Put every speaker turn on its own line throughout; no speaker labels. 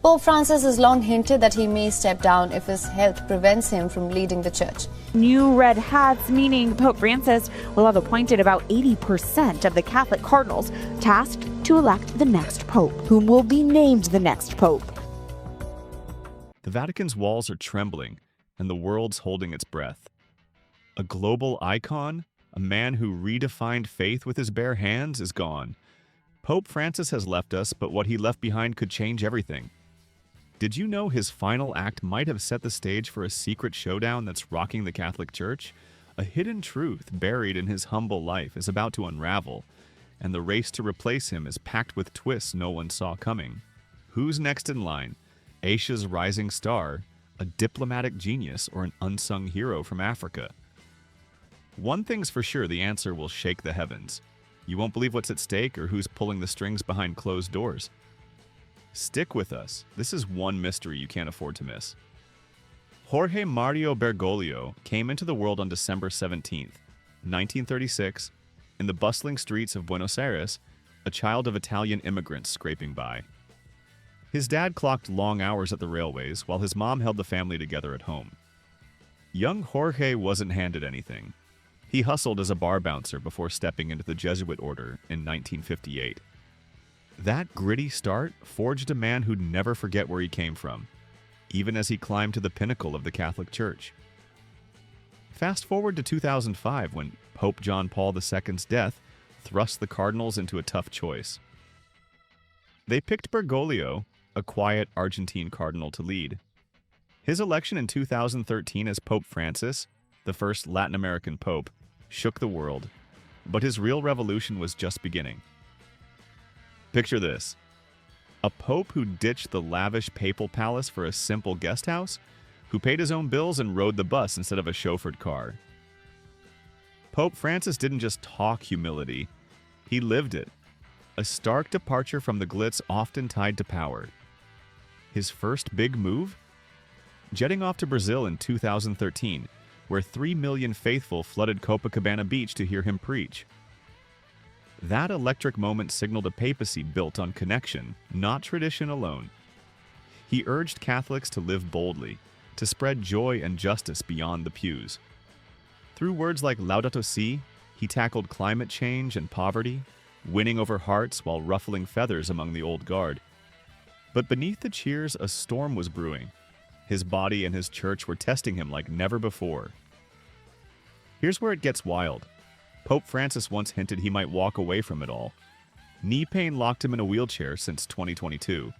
Pope Francis has long hinted that he may step down if his health prevents him from leading the church.
New red hats, meaning Pope Francis will have appointed about 80% of the Catholic cardinals tasked to elect the next pope, whom will be named the next pope.
The Vatican's walls are trembling, and the world's holding its breath. A global icon, a man who redefined faith with his bare hands, is gone. Pope Francis has left us, but what he left behind could change everything. Did you know his final act might have set the stage for a secret showdown that's rocking the Catholic Church? A hidden truth buried in his humble life is about to unravel, and the race to replace him is packed with twists no one saw coming. Who's next in line? Asia's rising star, a diplomatic genius, or an unsung hero from Africa? One thing's for sure, the answer will shake the heavens. You won't believe what's at stake or who's pulling the strings behind closed doors. Stick with us. This is one mystery you can't afford to miss. Jorge Mario Bergoglio came into the world on December 17th, 1936, in the bustling streets of Buenos Aires, a child of Italian immigrants scraping by. His dad clocked long hours at the railways while his mom held the family together at home. Young Jorge wasn't handed anything. He hustled as a bar bouncer before stepping into the Jesuit order in 1958. That gritty start forged a man who'd never forget where he came from, even as he climbed to the pinnacle of the Catholic Church. Fast forward to 2005, when Pope John Paul II's death thrust the cardinals into a tough choice. They picked Bergoglio, a quiet Argentine cardinal, to lead. His election in 2013 as Pope Francis, the first Latin American pope, shook the world, but his real revolution was just beginning. Picture this: a pope who ditched the lavish papal palace for a simple guest house, who paid his own bills and rode the bus instead of a chauffeured car. Pope Francis didn't just talk humility, he lived it. A stark departure from the glitz often tied to power. His first big move? Jetting off to Brazil in 2013, where 3 million faithful flooded Copacabana Beach to hear him preach. That electric moment signaled a papacy built on connection, not tradition alone. He urged Catholics to live boldly, to spread joy and justice beyond the pews. Through words like Laudato Si, he tackled climate change and poverty, winning over hearts while ruffling feathers among the old guard. But beneath the cheers, a storm was brewing. His body and his church were testing him like never before. Here's where it gets wild. Pope Francis once hinted he might walk away from it all. Knee pain locked him in a wheelchair since 2022,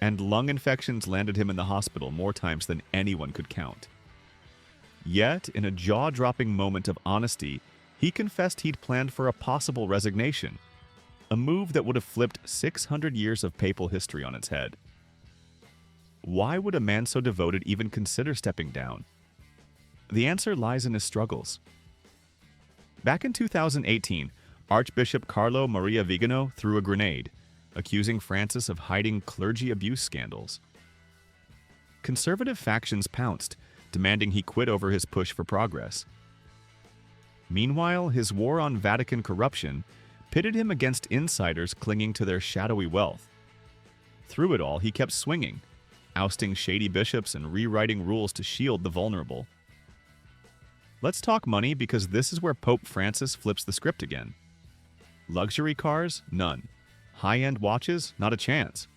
and lung infections landed him in the hospital more times than anyone could count. Yet, in a jaw-dropping moment of honesty, he confessed he'd planned for a possible resignation, a move that would have flipped 600 years of papal history on its head. Why would a man so devoted even consider stepping down? The answer lies in his struggles. Back in 2018, Archbishop Carlo Maria Vigano threw a grenade, accusing Francis of hiding clergy abuse scandals. Conservative factions pounced, demanding he quit over his push for progress. Meanwhile, his war on Vatican corruption pitted him against insiders clinging to their shadowy wealth. Through it all, he kept swinging, ousting shady bishops and rewriting rules to shield the vulnerable. Let's talk money, because this is where Pope Francis flips the script again. Luxury cars? None. High-end watches? Not a chance.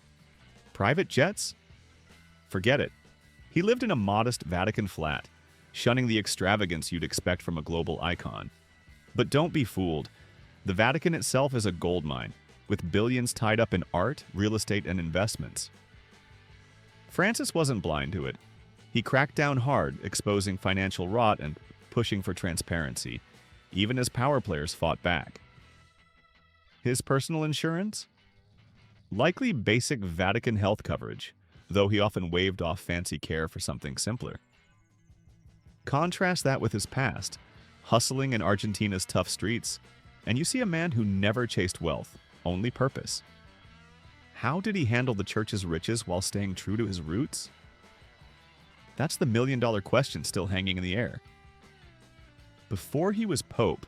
Private jets? Forget it. He lived in a modest Vatican flat, shunning the extravagance you'd expect from a global icon. But don't be fooled. The Vatican itself is a goldmine, with billions tied up in art, real estate, and investments. Francis wasn't blind to it. He cracked down hard, exposing financial rot and pushing for transparency, even as power players fought back. His personal insurance? Likely basic Vatican health coverage, though he often waved off fancy care for something simpler. Contrast that with his past, hustling in Argentina's tough streets, and you see a man who never chased wealth, only purpose. How did he handle the church's riches while staying true to his roots? That's the million-dollar question still hanging in the air. Before he was pope,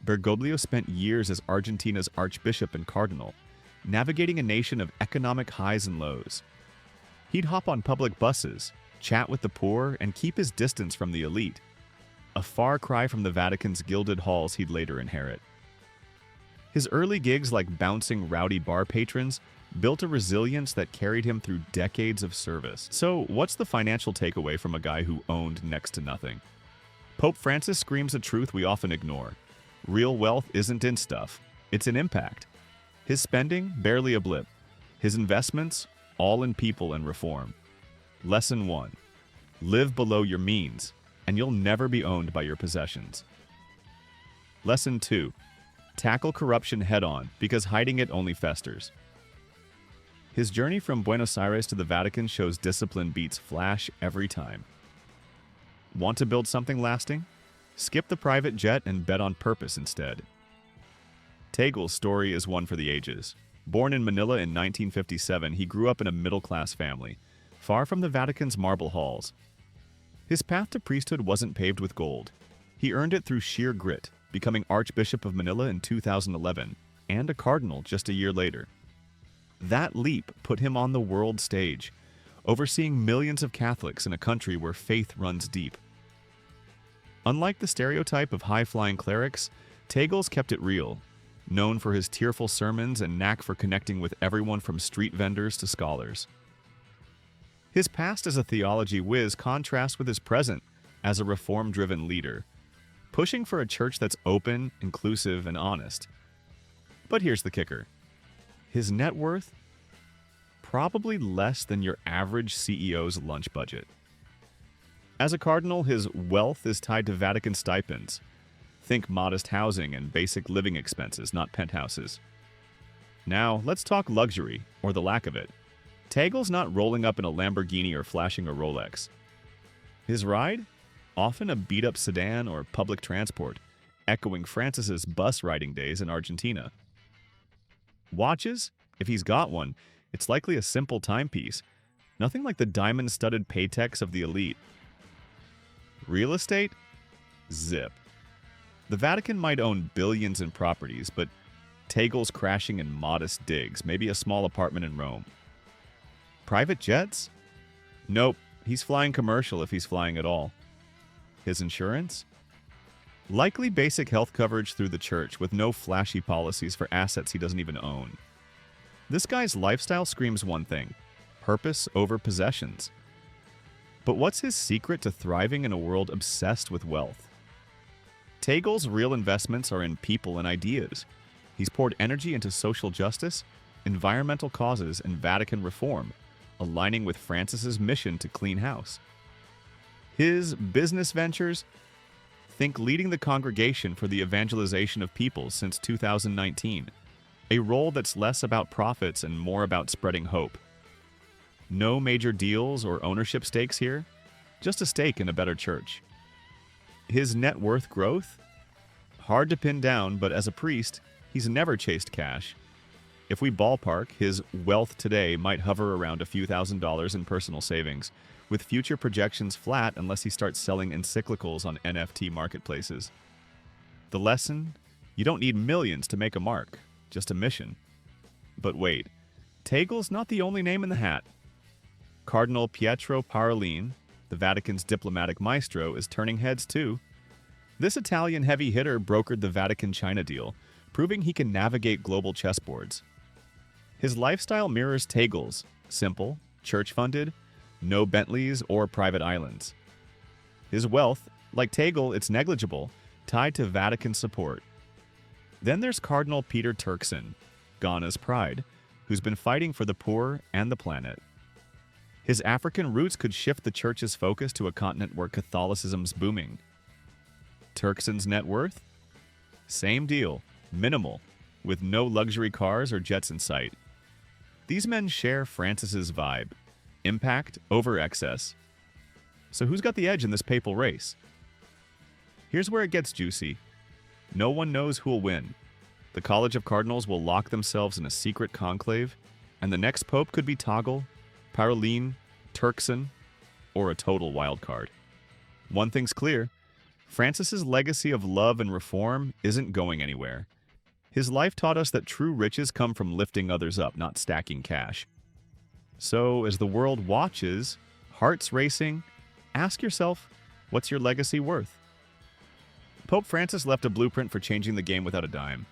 Bergoglio spent years as Argentina's archbishop and cardinal, navigating a nation of economic highs and lows. He'd hop on public buses, chat with the poor, and keep his distance from the elite. A far cry from the Vatican's gilded halls he'd later inherit. His early gigs like bouncing rowdy bar patrons built a resilience that carried him through decades of service. So, what's the financial takeaway from a guy who owned next to nothing? Pope Francis screams a truth we often ignore. Real wealth isn't in stuff, it's in impact. His spending, barely a blip. His investments, all in people and reform. Lesson 1. Live below your means, and you'll never be owned by your possessions. Lesson 2. Tackle corruption head-on, because hiding it only festers. His journey from Buenos Aires to the Vatican shows discipline beats flash every time. Want to build something lasting? Skip the private jet and bet on purpose instead. Tegle's story is one for the ages. Born in Manila in 1957, he grew up in a middle-class family, far from the Vatican's marble halls. His path to priesthood wasn't paved with gold. He earned it through sheer grit, becoming Archbishop of Manila in 2011, and a cardinal just a year later. That leap put him on the world stage, overseeing millions of Catholics in a country where faith runs deep. Unlike the stereotype of high-flying clerics, Tegle's kept it real, known for his tearful sermons and knack for connecting with everyone from street vendors to scholars. His past as a theology whiz contrasts with his present as a reform-driven leader, pushing for a church that's open, inclusive, and honest. But here's the kicker. His net worth? Probably less than your average CEO's lunch budget. As a cardinal, his wealth is tied to Vatican stipends. Think modest housing and basic living expenses, not penthouses. Now, let's talk luxury, or the lack of it. Tegle's not rolling up in a Lamborghini or flashing a Rolex. His ride? Often a beat-up sedan or public transport, echoing Francis's bus riding days in Argentina. Watches? If he's got one, it's likely a simple timepiece, nothing like the diamond-studded Paytex of the elite. Real estate? Zip. The Vatican might own billions in properties, but Tegle's crashing in modest digs, maybe a small apartment in Rome. Private jets? Nope, he's flying commercial if he's flying at all. His insurance? Likely basic health coverage through the church with no flashy policies for assets he doesn't even own. This guy's lifestyle screams one thing: purpose over possessions. But what's his secret to thriving in a world obsessed with wealth? Tegle's real investments are in people and ideas. He's poured energy into social justice, environmental causes, and Vatican reform, aligning with Francis's mission to clean house. His business ventures? Think leading the congregation for the evangelization of peoples since 2019, a role that's less about profits and more about spreading hope. No major deals or ownership stakes here, just a stake in a better church. His net worth growth? Hard to pin down, but as a priest, he's never chased cash. If we ballpark, his wealth today might hover around a few $1,000s in personal savings, with future projections flat unless he starts selling encyclicals on NFT marketplaces. The lesson? You don't need millions to make a mark, just a mission. But wait, Tegle's not the only name in the hat. Cardinal Pietro Parolin, the Vatican's diplomatic maestro, is turning heads too. This Italian heavy hitter brokered the Vatican-China deal, proving he can navigate global chessboards. His lifestyle mirrors Tegle's: simple, church-funded, no Bentleys or private islands. His wealth, like Tegle, it's negligible, tied to Vatican support. Then there's Cardinal Peter Turkson, Ghana's pride, who's been fighting for the poor and the planet. His African roots could shift the church's focus to a continent where Catholicism's booming. Turkson's net worth? Same deal, minimal, with no luxury cars or jets in sight. These men share Francis's vibe: impact over excess. So who's got the edge in this papal race? Here's where it gets juicy. No one knows who'll win. The College of Cardinals will lock themselves in a secret conclave, and the next pope could be Toggle, Parolin, Turkson, or a total wildcard. One thing's clear: Francis's legacy of love and reform isn't going anywhere. His life taught us that true riches come from lifting others up, not stacking cash. So, as the world watches, hearts racing, ask yourself, what's your legacy worth? Pope Francis left a blueprint for changing the game without a dime.